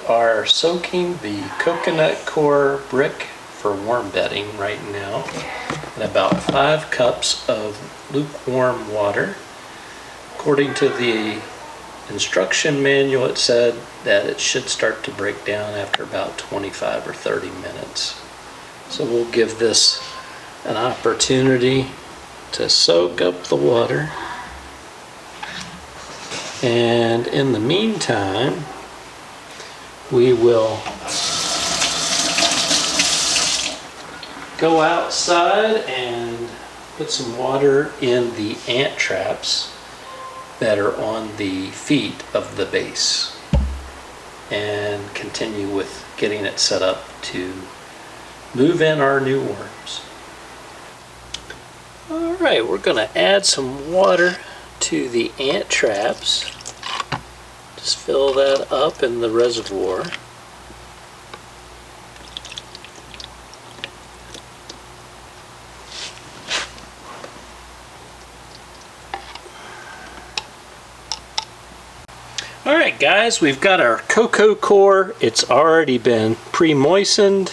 are soaking the coconut core brick for worm bedding right now in about 5 cups of lukewarm water. According to the instruction manual, it said that it should start to break down after about 25 or 30 minutes. So we'll give this an opportunity to soak up the water. And in the meantime, we will go outside and put some water in the ant traps that are on the feet of the base and continue with getting it set up to move in our new worms. Alright, we're going to add some water to the ant traps. Just fill that up in the reservoir. Alright guys, we've got our cocoa core. It's already been pre-moistened.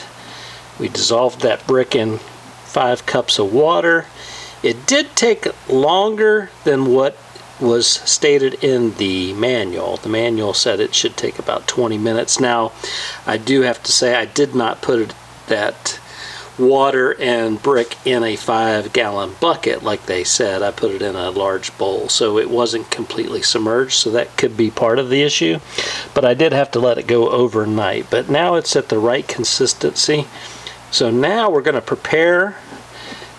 We dissolved that brick in 5 cups of water. It did take longer than what was stated in the manual. The manual said it should take about 20 minutes. Now, I do have to say I did not put that water and brick in a 5-gallon bucket like they said. I put it in a large bowl, so it wasn't completely submerged, so that could be part of the issue. But I did have to let it go overnight. But now it's at the right consistency. So now we're going to prepare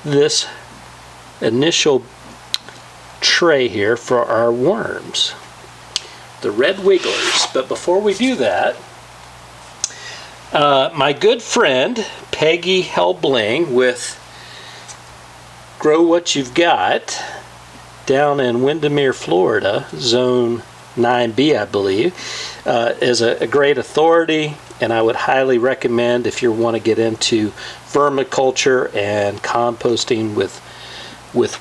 this initial tray here for our worms, the red wigglers. But before we do that, my good friend Peggy Helbling with Grow What You've Got down in Windermere, Florida, Zone 9B, I believe, is a great authority, and I would highly recommend, if you want to get into vermiculture and composting with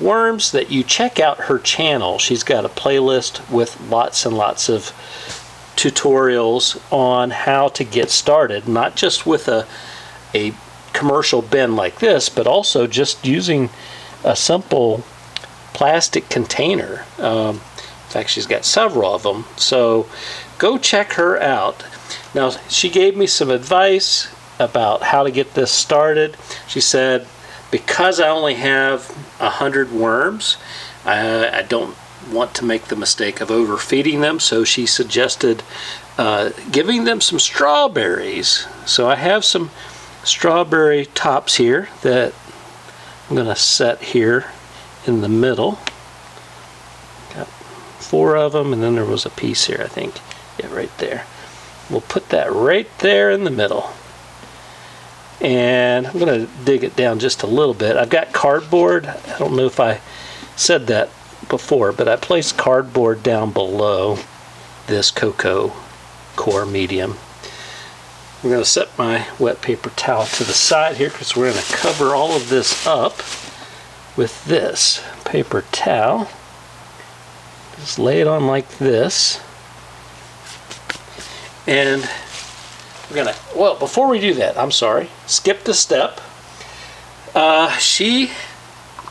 worms, that you check out her channel. She's got a playlist with lots and lots of tutorials on how to get started, not just with a commercial bin like this, but also just using a simple plastic container. In fact, she's got several of them, so go check her out. Now, she gave me some advice about how to get this started. She said, because I only have 100 worms, I don't want to make the mistake of overfeeding them, so she suggested giving them some strawberries. So I have some strawberry tops here that I'm going to set here in the middle. Got 4 of them, and then there was a piece here, I think. Yeah, right there. We'll put that right there in the middle. And I'm going to dig it down just a little bit. I've got cardboard. I don't know if I said that before, but I placed cardboard down below this cocoa core medium. I'm going to set my wet paper towel to the side here because we're going to cover all of this up with this paper towel. Just lay it on like this. And we're going to, well, before we do that, I'm sorry, skipped a step. She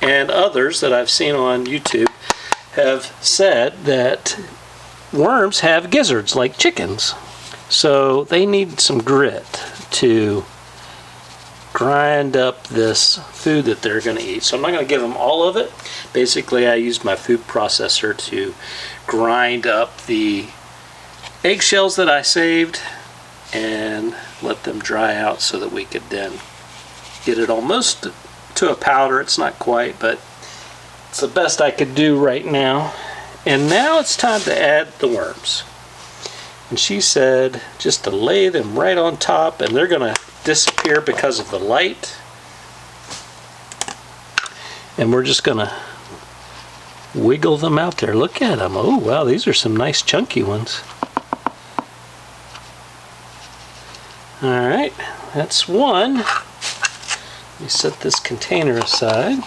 and others that I've seen on YouTube have said that worms have gizzards like chickens. So they need some grit to grind up this food that they're going to eat. So I'm not going to give them all of it. Basically, I used my food processor to grind up the eggshells that I saved and let them dry out so that we could then get it almost to a powder. It's not quite, but it's the best I could do right now. And now it's time to add the worms. And she said just to lay them right on top, and they're going to disappear because of the light. And we're just going to wiggle them out there. Look at them. Oh, wow, these are some nice chunky ones. All right, that's one. Let me set this container aside.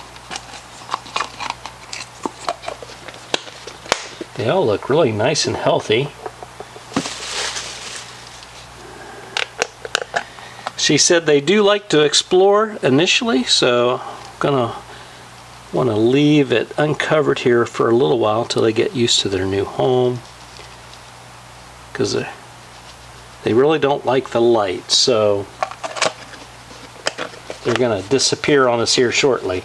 They all look really nice and healthy. She said they do like to explore initially, so I'm gonna want to leave it uncovered here for a little while until they get used to their new home, because they really don't like the light, so they're gonna disappear on us here shortly.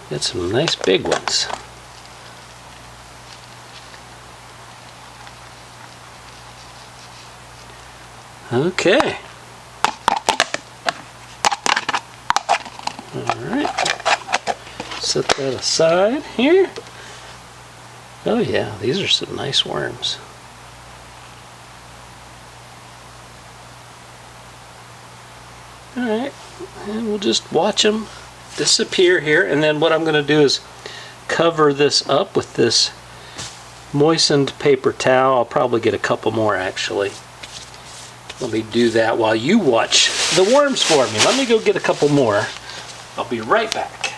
Got some nice big ones. Okay. Alright. Set that aside here. Oh yeah, these are some nice worms. Alright, and we'll just watch them disappear here, and then what I'm going to do is cover this up with this moistened paper towel. I'll probably get a couple more actually. Let me do that while you watch the worms for me. Let me go get a couple more. I'll be right back.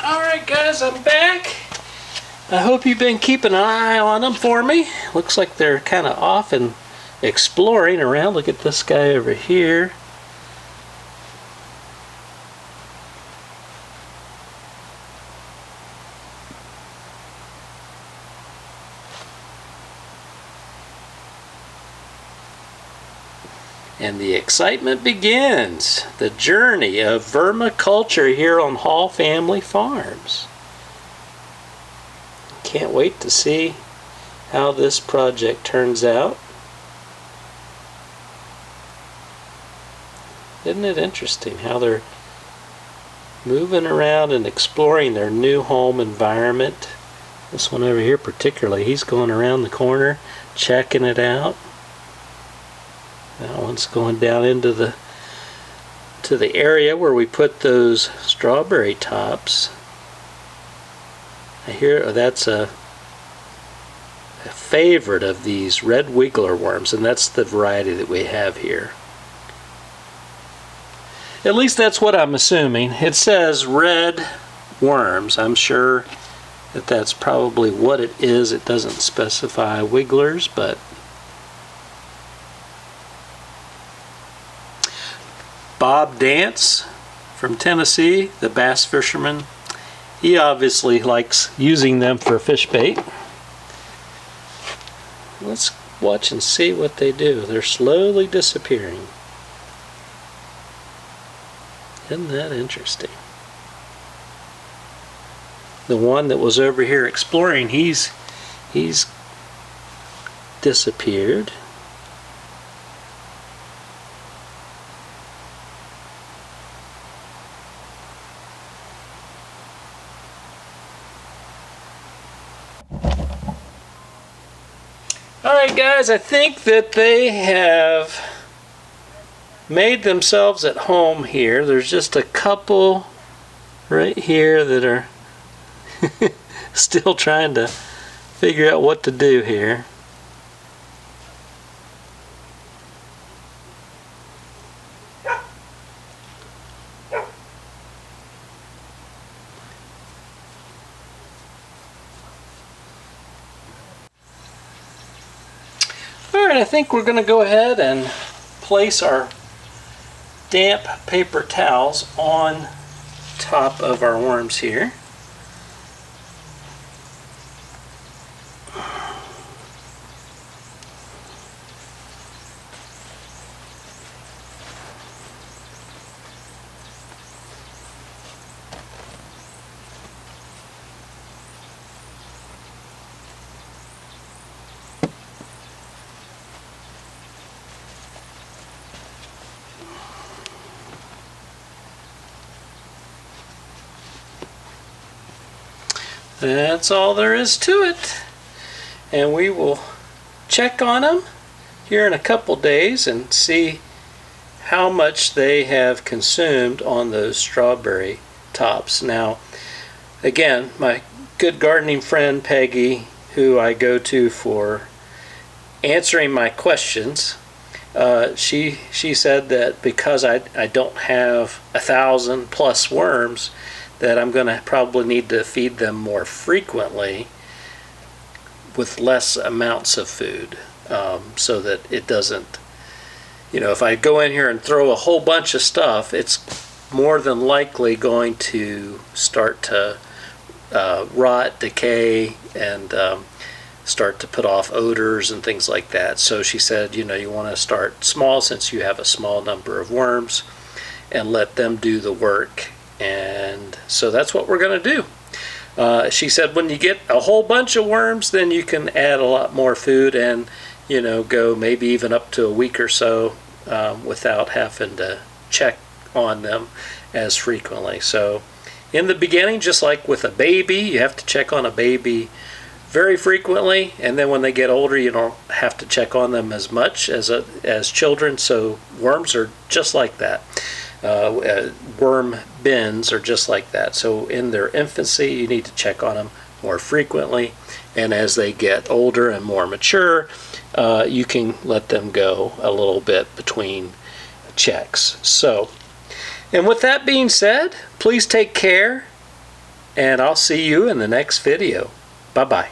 Alright guys, I'm back. I hope you've been keeping an eye on them for me. Looks like they're kind of off and exploring around. Look at this guy over here. And the excitement begins. The journey of vermiculture here on Hall Family Farms. Can't wait to see how this project turns out. Isn't it interesting how they're moving around and exploring their new home environment? This one over here particularly, he's going around the corner checking it out. That one's going down into the area where we put those strawberry tops. I hear that's a favorite of these red wiggler worms, and that's the variety that we have here. At least that's what I'm assuming. It says red worms. I'm sure that that's probably what it is. It doesn't specify wigglers, but Bob Dance from Tennessee, the bass fisherman, he obviously likes using them for fish bait. Let's watch and see what they do. They're slowly disappearing. Isn't that interesting? The one that was over here exploring, he's disappeared. Alright guys, I think that they have made themselves at home here. There's just a couple right here that are still trying to figure out what to do here. Alright, I think we're going to go ahead and place our damp paper towels on top of our worms here. That's all there is to it. And we will check on them here in a couple days and see how much they have consumed on those strawberry tops. Now, again, my good gardening friend Peggy, who I go to for answering my questions, she said that because I don't have 1,000 plus worms, that I'm going to probably need to feed them more frequently with less amounts of food, so that it doesn't, if I go in here and throw a whole bunch of stuff, it's more than likely going to start to rot, decay, and start to put off odors and things like that. So she said, you want to start small since you have a small number of worms and let them do the work. And so that's what we're going to do. She said when you get a whole bunch of worms, then you can add a lot more food and, go maybe even up to a week or so without having to check on them as frequently. So in the beginning, just like with a baby, you have to check on a baby very frequently, and then when they get older, you don't have to check on them as much as children. So worms are just like that. Worm bins are just like that. So in their infancy, you need to check on them more frequently, and as they get older and more mature, you can let them go a little bit between checks. So, and with that being said, please take care, and I'll see you in the next video. Bye-bye.